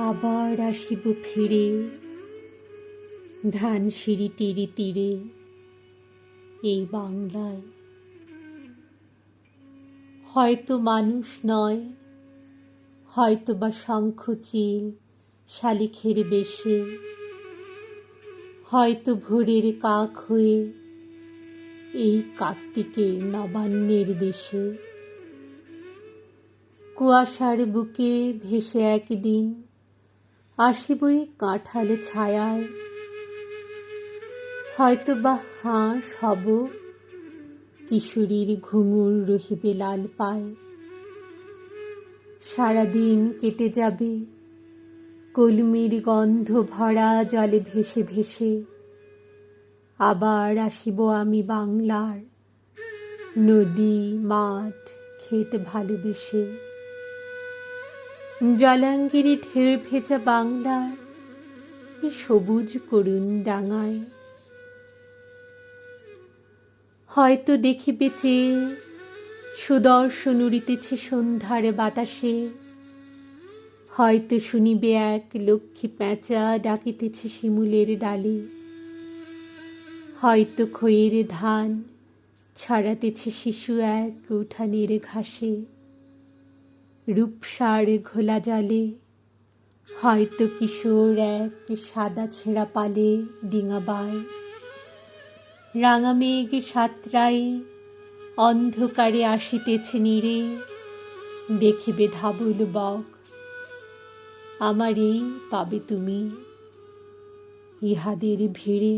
আবার আসিব ফিরে ধানসিঁড়ি তীরে তীরে এই বাংলায়। হয়তো মানুষ নয়, হয়তো বা শঙ্খচিল শালিখের বেশে, হয়তো ভোরের কাক হয়ে এই কার্তিকের নবান্নের দেশে। কুয়াশার বুকে ভেসে একদিন আসিবই কাঁঠালে ছায়ায়, হয়তো বা হাঁস হব, কিশোরীর ঘুঙুর রহিবে লাল পায়। সারাদিন কেটে যাবে কলমির গন্ধ ভরা জলে ভেসে ভেসে। আবার আসিব আমি বাংলার নদী মাঠ ক্ষেত ভালোবেসে। জলাঙ্গিরি ঢেউ ভেজা বাংলার সবুজ করুণ ডাঙায়। হয়তো দেখিবে চেয়ে সুদর্শন উড়িতেছে সন্ধ্যার বাতাসে, হয়তো শুনিবে এক লক্ষ্মী পেঁচা ডাকিতেছে শিমুলের ডালে, হয়তো খইয়ের ধান ছড়াতেছে শিশু এক উঠানের ঘাসে। রূপসার ঘোলা জলে হয়তো কিশোর এক সাদা ছেঁড়া পালে ডিঙা বায়। রাঙা মেঘ সাতরায়ে অন্ধকারে আসিতেছে নীরে, দেখিবে ধাবল বক, আমার এই পাবে তুমি ইহাদের ভিড়ে।